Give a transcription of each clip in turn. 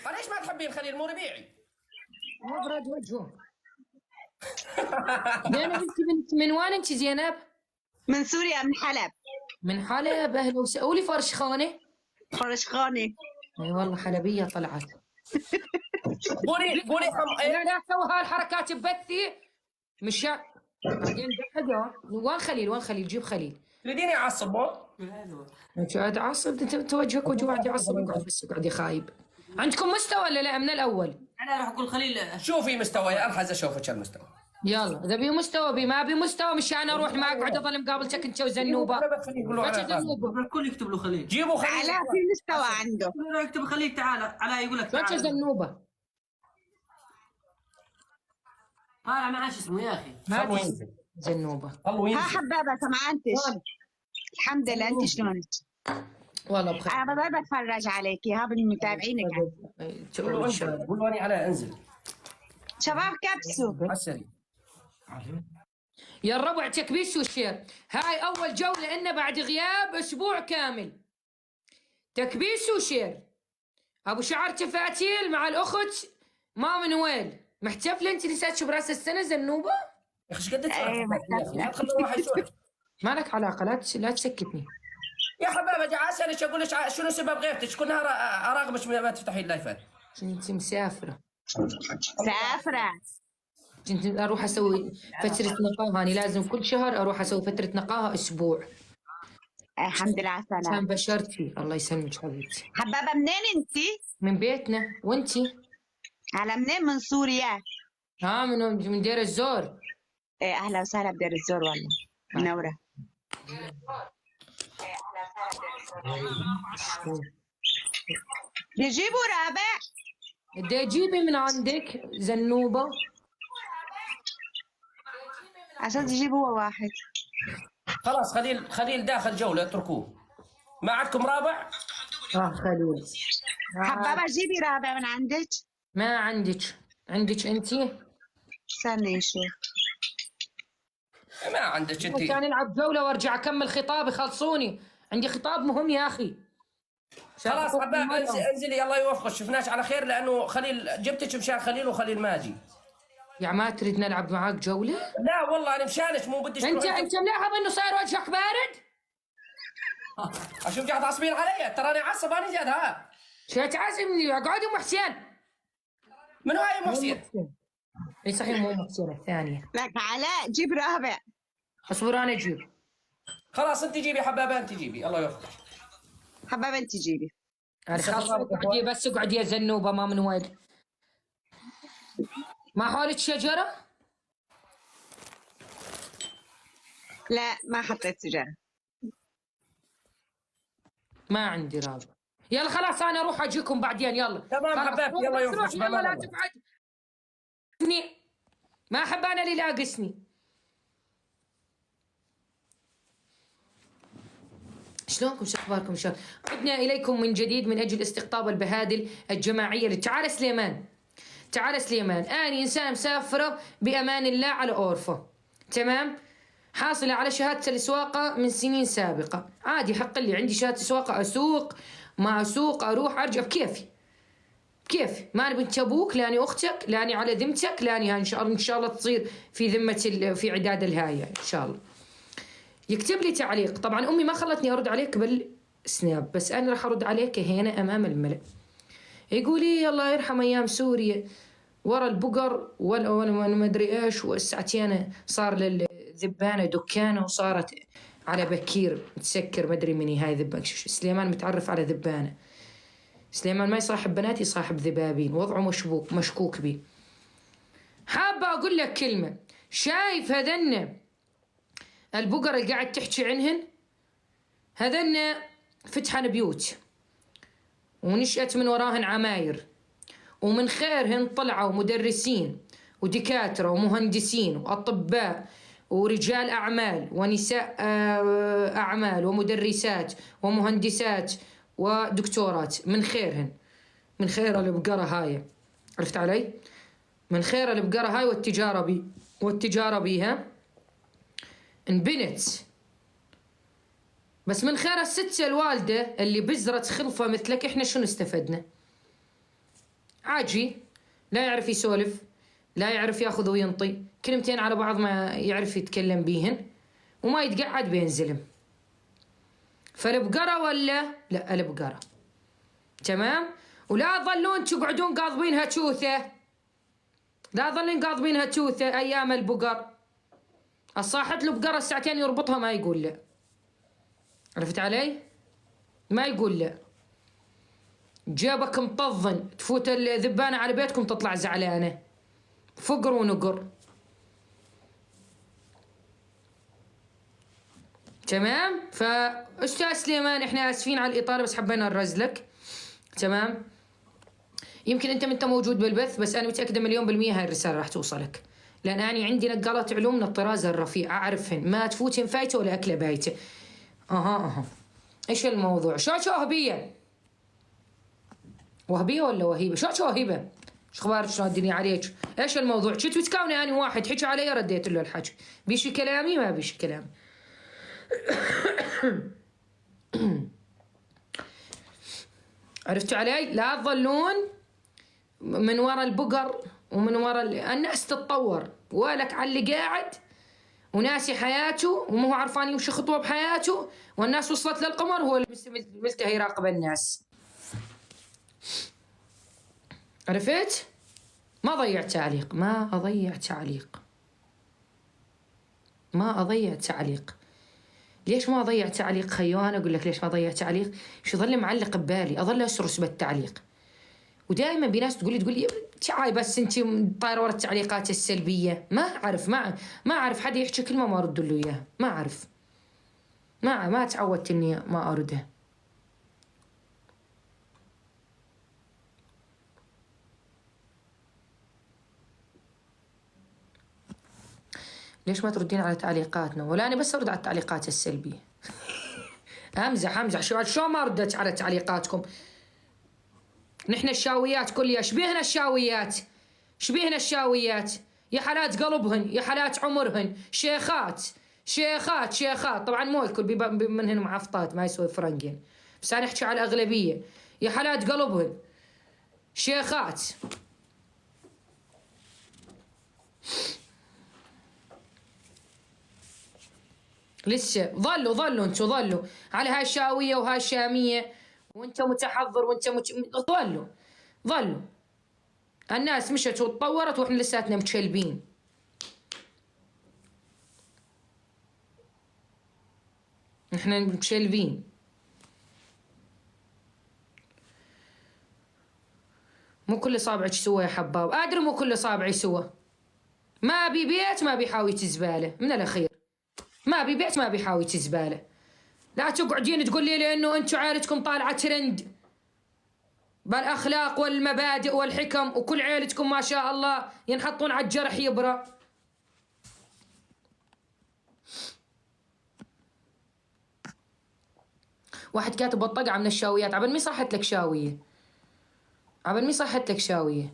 ليش ما تحبين خليل مو ربيعي؟ ابرد وجهه. زينب انت من وين انت زينب؟ من سوريا، من حلب. من حلب، اهلا وسهلا. قولي فرشخانه. فرشخانة. اي والله حلبيه طلعت. قولي لا لا سوي هالحركات ببثي مشان بعدين بحقها. وين خليل؟ وين خليل؟ جيب خليل. تريديني اعصب مو؟ انت قاعد تعصب، انت وجهك وجه واحد يعصب. اقعد بس اقعد يا خايب. عندكم مستوى ولا لا من الاول؟ انا راح اقول خليل. شوفي مستوى الحز اشوفك المستوى. يلا اذا بي مستوى بي ما بي مستوى مشان اروح ما اقعد اضل مقابلتك انت وزنوبه. الكل يكتب له خليل. جيبوا خليل. علاء في مستوى عنده. كله يكتب خليل. تعال علاء يقول لك تعال زنوبه. طالع معاش اسمه يا اخي. خلوا ينزل. زنوبه. خلوا ينزل. ها حبابة سمعانتش. الحمد لله، انت شلونك؟ والله بخير. انا بضل بتفرج عليكي، ها بالمتابعينك. قولوا اني على انزل. شباب كبسوا. عسري. يا الربع تكبيس والشير. هاي اول جوله لنا بعد غياب اسبوع كامل. تكبيس وشير. ابو شعر تفاتيل مع الاخت ما من ويل. محتفله انت لساتش براس السنه زنوبه؟ يا اخي ايش قد لا تخلوا واحد يسولف. ما لك علاقه، لا تسكتني. يا حبابه جاي اسالك اقول لك شنو سبب غيبتك؟ كل نهار اراقبك ما تفتحي اللايفات. كنت مسافره. مسافرة. كنت اروح اسوي فتره نقاهه. انا لازم كل شهر اروح اسوي فتره نقاهه اسبوع. الحمد لله على السلامة. كان بشرتي. الله يسلمك حبيبتي. حبابة منين انتي؟ من بيتنا. وانتي؟ على منين؟ من سوريا. ها من دير الزور. ايه اهلا وسهلا بدير الزور والله. منورة. يجيبوا رابع. بدي اجيبي من عندك زنوبه عشان تجيبوا هو واحد. خلاص خليل داخل جوله اتركوه. ما عندكم رابع؟ خليل. حبابة جيبي رابع من عندك. ما عندك انتي؟ استني يا شيخ. ما عندك انت. كان العب جوله وارجع اكمل خطابي. خلصوني، عندي خطاب مهم يا اخي. خلاص حباب انزلي الله يوفقك. شفناش على خير لانه خليل جبتك مشان خليل وخليل ما جي. يعني ما تريد نلعب معاك جوله؟ لا والله انا مشانك مو بدي. انت ملاحظ انه صاير وجهك بارد؟ اشوف قاعد تعصبين علي. تراني عصب انا جد. ها شو تعزمني؟ اقعد ام حسين. منو هاي ام حسين؟ اي صحيح مو ام حسين الثانيه. لك علاء جيب رابع. اصبر انا اجيب. خلاص انت جيبي حبابه. انت جيبي الله يوفقك. حبابة انت جيبي. خلاص اقعدي بس اقعدي يا زنوبه ما من وين. ما حولك شجره؟ لا ما حطيت سجارة. ما عندي رابع. يلا خلاص انا اروح اجيكم بعدين. يلا تمام حبابتي يلا يوفقك. يلا لا تقعدني. ما احب انا اللي لاقسني. شلونكم؟ شو اخباركم؟ شلون؟ عدنا اليكم من جديد من اجل استقطاب البهادل الجماعيه. تعال سليمان. تعال سليمان. اني انسان مسافره بامان الله على اورفا. تمام؟ حاصله على شهاده السواقه من سنين سابقه. عادي حق لي عندي شهاده سواقه. اسوق ما اسوق اروح ارجع بكيفي. كيف؟ ما نبي بنت ابوك لاني اختك لاني على ذمتك لاني ان شاء الله تصير في ذمه في عداد الهايه ان شاء الله. يكتب لي تعليق. طبعا امي ما خلتني ارد عليك بالسناب بس انا راح ارد عليك هنا امام الملأ. يقول لي الله يرحم ايام سوريا ورا البقر ولا ما ادري ايش. والساعتين صار للذبانه دكانه وصارت على بكير متسكر ما ادري مني هاي ذبانه. سليمان متعرف على ذبانه. سليمان ما يصاحب بنات يصاحب ذبابين. وضعه مشكوك بي. حابة أقول لك كلمة. شايف هذن البقر اللي قاعد تحكي عنهن؟ هذن فتحن بيوت ونشأت من وراهن عماير ومن خيرهن طلعوا مدرسين ودكاترة ومهندسين وأطباء ورجال أعمال ونساء أعمال ومدرسات ومهندسات ودكتورات. من خيرهن. من خير البقرة هاي. عرفت علي؟ من خير البقرة هاي والتجارة بيها انبنت. بس من خير الست الوالدة اللي بزرت خلفة مثلك احنا شنو استفدنا؟ عاجي، لا يعرف يسولف، لا يعرف ياخذ وينطي، كلمتين على بعض ما يعرف يتكلم بيهن، وما يتقعد بين زلم. فالبقرة ولا لا البقرة، تمام. ولا تظلون تقعدون قاضبينها توثة، لا تظلين قاضبينها توثة ايام البقر. الصاحت له بقرة الساعتين يربطها ما يقول لا، عرفت علي؟ ما يقول لا. جابك مطظن تفوت الذبانة على بيتكم تطلع زعلانة، فقر ونقر، تمام. فاستاذ سليمان احنا اسفين على الاطاله بس حبينا نرزلك، تمام. يمكن انت موجود بالبث بس انا متاكده مليون بالميه هاي الرساله راح توصلك، لان انا عندي نقالات علوم من الطراز الرفيع اعرفهن، ما تفوتهن فايته ولا اكله بايته. اها ايش الموضوع؟ شو وهبيه؟ وهبيه ولا وهيبه؟ شو وهيبه؟ ايش اخبارك؟ شلون الدنيا عليك؟ ايش الموضوع؟ كنت متكوني انا واحد حكي علي رديت له الحكي، بيشي كلامي ما بيشي كلامي. عرفتوا علي؟ لا تظلون من وراء البقر ومن وراء الناس تتطور، ولك على اللي قاعد وناسي حياته ومو عرفان يمشي خطوه بحياته، والناس وصلت للقمر وهو ملتهي يراقب الناس. عرفت؟ ما ضيع تعليق، ما اضيع تعليق، ما اضيع تعليق. ليش ما اضيع تعليق خيو؟ انا اقول لك ليش ما اضيع تعليق، شو ظل معلق ببالي، اظل اسرس بالتعليق. ودائما بناس تقول لي تعاي بس انت طايره ورا التعليقات السلبيه. ما اعرف، ما اعرف حد يحكي كلمه ما ارد له اياها، ما اعرف، ما تعودت اني ما اردها. ليش ما تردين على تعليقاتنا؟ ولا انا بس ارد على التعليقات السلبيه. امزح شو ما ردت على تعليقاتكم. نحن الشاويات كلها شبيهنا الشاويات، يا حالات قلبهن يا حالات عمرهن، شيخات طبعا مو الكل، منهن معفطات ما يسوي فرنجين، بس انا احكي على الاغلبيه. يا حالات قلبهن شيخات. لسه ظلوا انتوا على هاي الشاويه وهاي الشاميه، وانت متحضر وانت ظلوا الناس مشت وتطورت واحنا لساتنا متشلبين. احنا متشلبين. مو كل صابعك سوا يا حباب، ادري مو كل صابعي سوا. ما ابي بيت ما ابي حاوية زباله، من الاخير ما ابي بيت ما ابي حاوية زباله. لا تقعدين تقول لي لانه انتم عائلتكم طالعه ترند بالاخلاق والمبادئ والحكم، وكل عيلتكم ما شاء الله ينحطون على الجرح يبرى. واحد كاتب الطقعه من الشاويات، عبل مي صحت لك شاويه،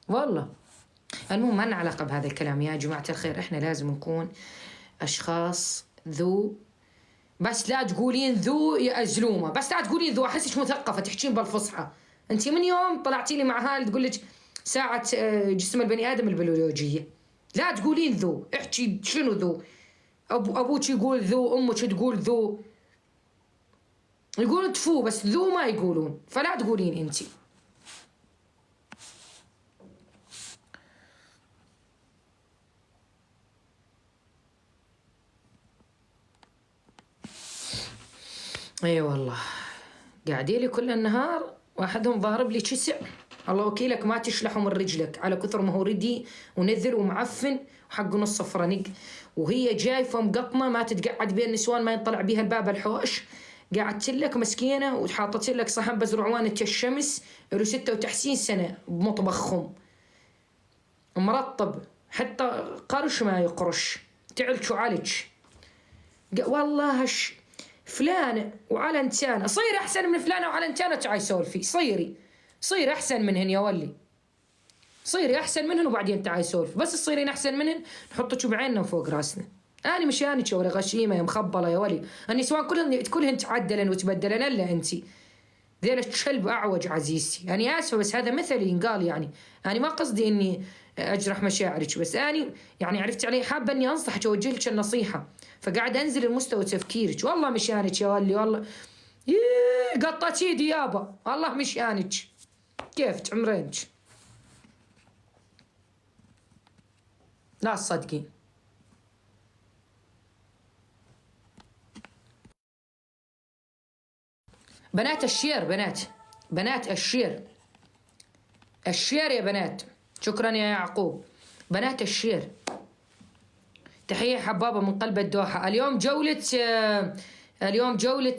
والله. المهم ما لنا علاقه بهذا الكلام يا جماعه الخير، احنا لازم نكون اشخاص ذو، بس لا تقولين ذو يا زلومه، بس لا تقولين ذو، احسك مثقفه تحكين بالفصحى. انت من يوم طلعتي لي مع هاي تقول لك ساعه جسم البني ادم البيولوجيه، لا تقولين ذو، احكي شنو ذو. ابوك يقول ذو، امك تقول ذو، يقولون تفو بس ذو ما يقولون، فلا تقولين انت. اي والله قاعدين لي كل النهار واحدهم ضارب لي شسع، الله وكيلك ما تشلحه من رجلك على كثر ما هو ردي ونذل ومعفن وحق نص فرنق، وهي جايفه مقطمه ما تتقعد بين النسوان ما ينطلع بيها الباب الحوش، قعدت لك مسكينه وحاطت لك صحن بزرعوانة الشمس له 96 سنه بمطبخهم مرطب، حتى قرش ما يقرش، تعلش وعلج. والله فلانة وعلنتانة صير أحسن من فلانة وعلنتانة، تعي سولفي صيري أحسن منهن يا ولي، صيري أحسن منهن وبعدين تعي سولفي، بس تصيرين أحسن منهن نحطك بعيننا فوق راسنا. أنا مشانك ولا غشيمة يا مخبلة يا ولي، النسوان كلهن تعدلن وتبدلن إلا أنتي، ذيلة كلب أعوج عزيزتي. أنا آسفة بس هذا مثلي ينقال يعني. أنا ما قصدي إني أجرح مشاعرك، بس أنا يعني عرفت علي حابة إني أنصحك وأوجه لك النصيحة، فقاعد أنزل المستوى تفكيرك. والله مشانك يا ولي، والله قطت ايدي يابا، والله مشانك. كيف عمرينك؟ لا تصدقين. بنات الشير، بنات الشير، الشير يا بنات. شكرا يا يعقوب. بنات الشير، تحية حبابة من قلب الدوحة. اليوم جولة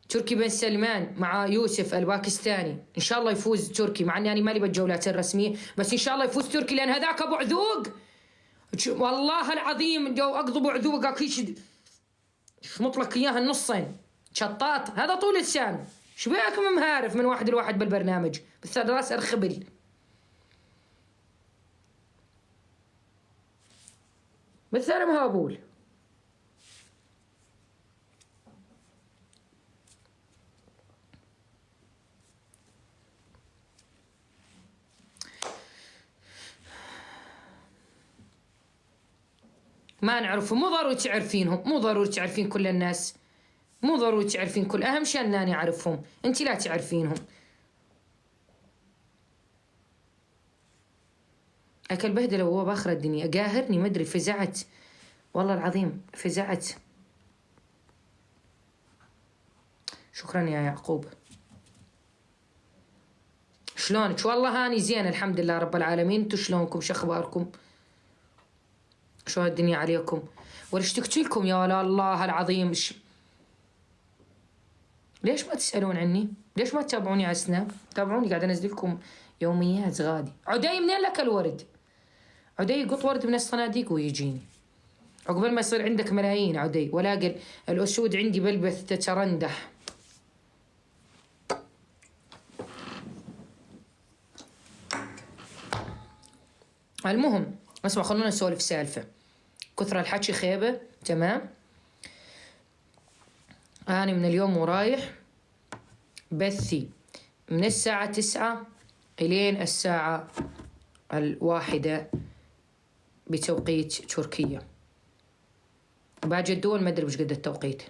تركي بن سلمان مع يوسف الباكستاني. ان شاء الله يفوز تركي، مع اني مالي بالجولات الرسمية، بس ان شاء الله يفوز تركي، لان هذاك ابو عذوق والله العظيم جو اقضب عذوق اكيد شمط لك اياها النصين شطاط. هذا طول لسان، شبيك مهارف من واحد لواحد بالبرنامج، بس راس ارخبل. بس انا مهابول. ما نعرفهم، مو ضروري تعرفينهم، مو ضروري تعرفين كل الناس، مو ضروري تعرفين كل، اهم شيء اني اعرفهم، انت لا تعرفينهم. اكل بهدله وهو باخر الدنيا، قاهرني ما ادري، فزعت والله العظيم فزعت. شكرا يا يعقوب. شلونك؟ والله هاني زين الحمد لله رب العالمين. انتو شلونكم؟ شو اخباركم؟ شلون الدنيا عليكم؟ ولا اشتقت لكم يا ولا الله العظيم. ليش ما تسألون عني؟ ليش ما تتابعوني على سناب؟ تابعوني، قاعد انزل لكم يوميات غادي. عدي منين لك الورد؟ عدي يقط ورد من الصناديق ويجيني عقبال ما يصير عندك ملايين عدي. ولاقي الاسود عندي بلبث تترندح. المهم اسمع، خلونا نسولف سالفه. كثر الحكي خيبه، تمام؟ أنا من اليوم ورايح بثي من الساعة 9 إلين الساعة 1 بتوقيت تركيا. باقي الدول ما أدري وش قد التوقيت،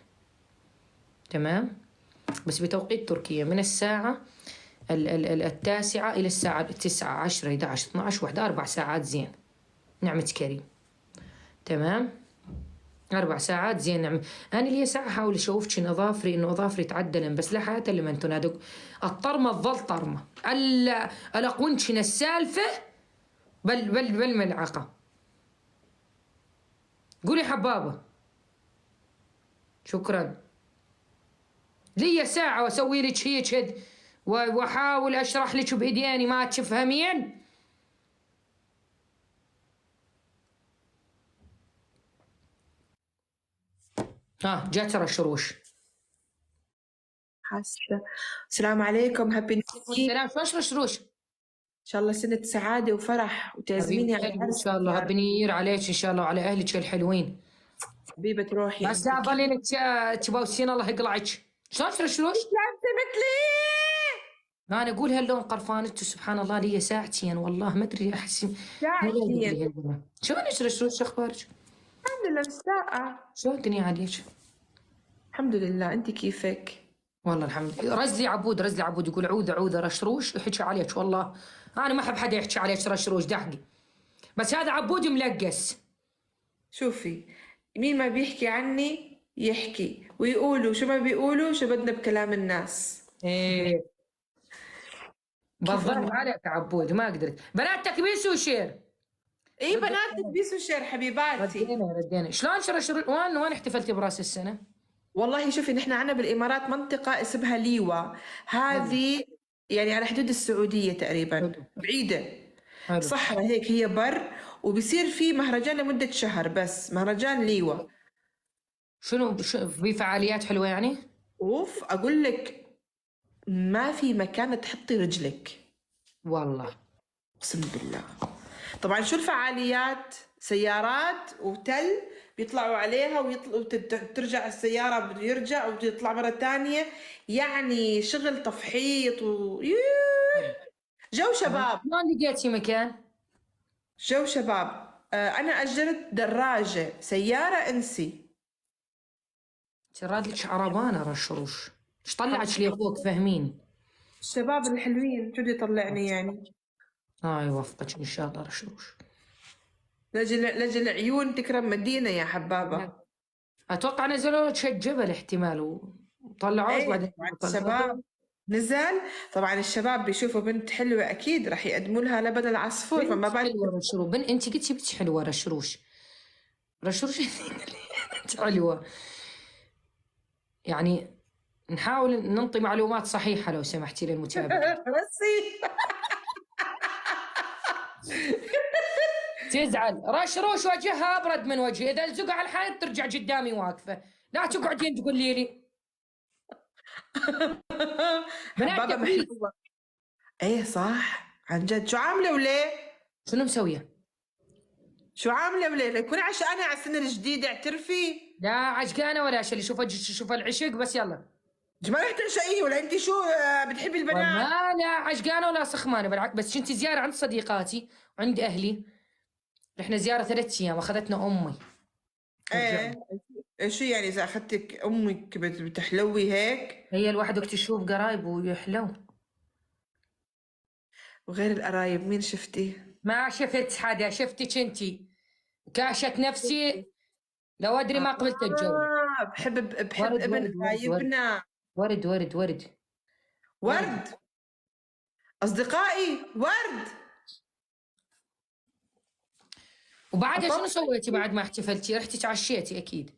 تمام؟ بس بتوقيت تركيا من الساعة 9 إلى الساعة 9 10 11 12 1 4 ساعات. زين نعمة كريم، تمام؟ 4 ساعات زين. نعم. أنا لي ساعة أحاول أشوفش إن أظافري تعدلن، بس لا حياة لما أنتو نادق الطرمة تظل طرمة. ألقونشن السالفة بالملعقة. قولي حبابة. شكرا. لي ساعة وأسوي لك هيك وأحاول أشرح لك بإيديني ما تفهمين. جات رشروش. حاسة. السلام عليكم، هابي نيو السلام. شلون رشروش؟ ان شاء الله سنة سعادة وفرح وتعزميني على ان شاء الله. هابي نيو عليك ان شاء الله وعلى اهلك الحلوين. حبيبة روحي. بس ضلينك تبوسين الله يقلعك. شلون رشروش؟ سمت لي. انا اقول هاللون قرفانته سبحان الله لي ساعتين والله ما ادري احس ساعتين. شلونك رشروش؟ شو اخبارك؟ الحمد لله مستاءة. شلون الدنيا عليك؟ الحمد لله، انت كيفك؟ والله الحمد لله. رزلي عبود يقول عوذة رشروش يحكي عليك. والله انا ما احب حدا يحكي عليك رشروش دحقي، بس هذا عبود ملقس. شوفي، مين ما بيحكي عني يحكي ويقولوا شو ما بيقولوا، شو بدنا بكلام الناس. ايه بالضبط عليك عبود، ما قدرت. بنات تكبيس وشير. اي بنات تلبسوا شير حبيباتي. ردينا. شلون رشروش؟ وين احتفلتي براس السنة؟ والله شوفي، نحن عنا بالإمارات منطقة اسمها ليوا، هذه يعني على حدود السعودية تقريبا، بعيدة. صحراء هيك، هي بر، وبصير في مهرجان لمدة شهر، بس مهرجان ليوا. شنو في فعاليات حلوة يعني؟ اوف اقول لك ما في مكان تحطي رجلك والله اقسم بالله. طبعا شو الفعاليات؟ سيارات وتل بيطلعوا عليها وترجع السيارة، بده يرجع ويطلع مرة تانية. يعني شغل تفحيط جو شباب. شلون لقيتي مكان؟ جو شباب. أنا أجرت دراجة سيارة انسي. تراد لك عربانة رشروش. ايش طلعت لي فوق فاهمين؟ الشباب الحلوين شو بده يطلعني يعني؟ يوفقك ان شاء الله رشروش. لجل عيون تكرم مدينة يا حبابة. اتوقع نزلوا لك جبل احتمال وطلعوش ايه بعدين. الشباب نزل. طبعا الشباب بيشوفوا بنت حلوة أكيد راح يقدموا لها لبن العصفور، فما بالك. حلوة رشروش. انت قلتي بنت حلوة رشروش. رشروش انت حلوة. يعني نحاول ننطي معلومات صحيحة لو سمحتي للمتابعين. رسي تزعل رشروش وجهها أبرد من وجهي، إذا الزقها على الحائط ترجع قدامي واقفة، لا تقعدين تقولي لي. حبابة محلوة. ايه صح عن جد. شو عاملة وليه؟ شنو مسوية؟ شو عاملة وليه؟ ليكون عشقانة على السنة الجديدة اعترفي. لا عشقانة ولا شيء، شوف العشق بس يلا. ما رح تعشقيه ولا انت شو بتحبي البنات؟ لا عشقانة ولا سخمانة بالعكس، بس كنت زيارة عند صديقاتي وعند أهلي. رحنا زيارة 3 أيام أخذتنا أمي. ايه شو يعني إذا أخذتك أمك بتحلوي هيك؟ هي الواحد وقت تشوف قرايب ويحلو. وغير القرايب مين شفتي؟ ما شفت حدا، شفتك انتي. كاشت نفسي لو أدري ما قبلت الجو. بحب ورد ابن حبايبنا. ورد ورد ورد ورد. أصدقائي ورد. وبعدها شنو سويتي بعد ما احتفلتي؟ رحتي تعشيتي أكيد.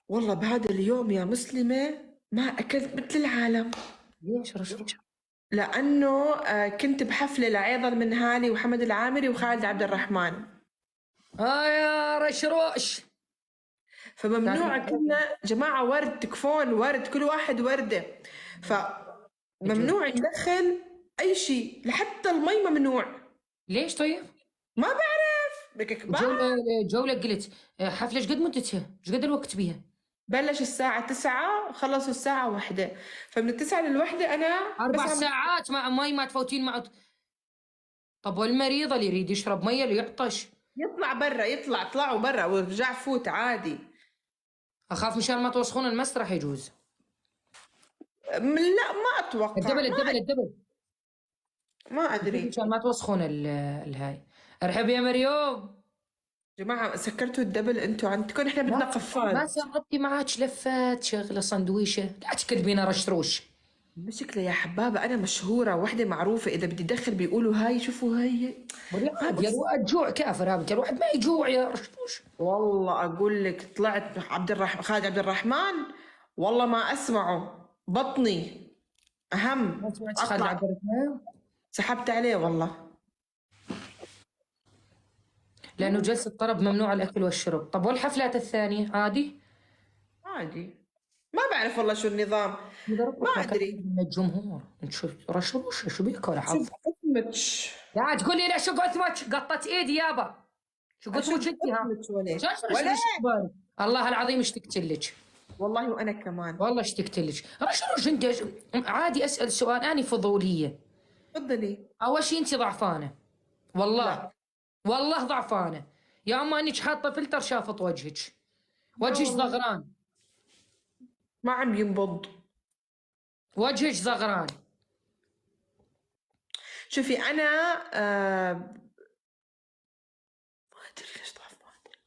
والله بعد اليوم يا مسلمة ما أكلت مثل العالم. ليش رشروش؟ لأنه كنت بحفلة لعيضة المنهالي وحمد العامري وخالد عبد الرحمن. يا رشروش. فممنوع كنا جماعة ورد، تكفون ورد، كل واحد وردة. فممنوع ندخل أي شيء، لحتى المي ممنوع. ليش طيب؟ ما بعرف بك كبار. جولة قلت حفلة ايش قد مدتها؟ ايش قد الوقت بيها؟ بلش الساعة 9 خلصوا الساعة 1. فمن 9 ل1 أنا 4 ساعات مع مي ما تفوتين مع. طب والمريض اللي يريد يشرب مية اللي يعطش يطلع برا، طلعوا برا ورجع فوت عادي. أخاف مشان ما توسخون المسرح يجوز. لا ما أتوقع. الدبل ما أدري. مشان ما توسخون الهاي. ارحب يا مريوم. جماعة سكرتوا الدبل انتوا عندكم، احنا بدنا قفال. ما سردتي معك لفات شغلة صندويشة، لا تكذبين رشروش. بشكل يا حبابة أنا مشهورة وحدة معروفة، إذا بدي أدخل بيقولوا هاي شوفوا هاي. يا الواحد جوع كافر هذا، الواحد ما يجوع يا رشروش. والله أقول لك طلعت خالد عبد الرحمن، والله ما أسمعه بطني أهم. أطلع سحبت عليه والله. لأنه جلسة طرب ممنوع الأكل والشرب. طب والحفلات الثانية عادي؟ عادي ما بعرف والله شو النظام، ما أدري. من الجمهور نشوف رشروش شو بيك ولا حظ. قسمتش. لا تقولي لا شو قسمك، قطت ايدي يابا. شو قسمك انت ها؟ الله العظيم اشتقت لك. والله وأنا كمان. والله اشتقت لك. رشروش انت عادي أسأل سؤال، أنا فضولية. تفضلي. أول شيء أنت ضعفانة. والله لا. والله ضعفانة. يا أما أنك حاطة فلتر شافط وجهك. وجهك زغران. ما عم ينبض. وجهك زغران. شوفي أنا ما أدري ليش ضعف، ما أدري.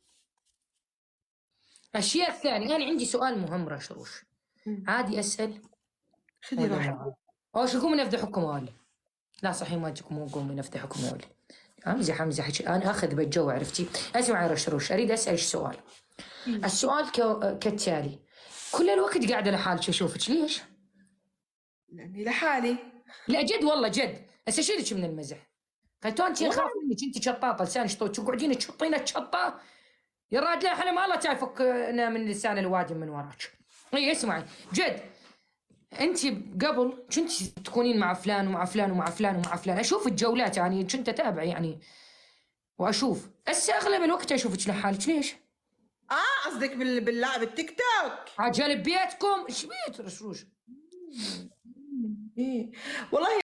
الشيء الثاني أنا عندي سؤال مهم رشروش. عادي أسأل؟ خذي راحتك. أو شو قومي نفضحكم أولي. لا صحيح ما تجيكم قومي نفضحكم أولي. امزح انا اخذ بالجو عرفتي. اسمعي رشروش اريد اسالك سؤال. السؤال كالتالي. كل الوقت قاعده لحالك اشوفك ليش؟ لاني لحالي. لا جد والله جد استشيرك من المزح. قلتوا انت خاف منك انت شطاطه لسانك طويل تقعدين تشطين الشطه يا راجل احنا ما الله تعرفنا من لسان الوادم من وراك. اي اسمعي جد انت قبل كنت تكونين مع فلان ومع فلان ومع فلان ومع فلان، اشوف الجولات يعني كنت اتابع يعني واشوف. هسه اغلب الوقت اشوفك لحالك ليش؟ قصدك بالتيك توك. عجل بيتكم ايش بيت رشروش. ايه والله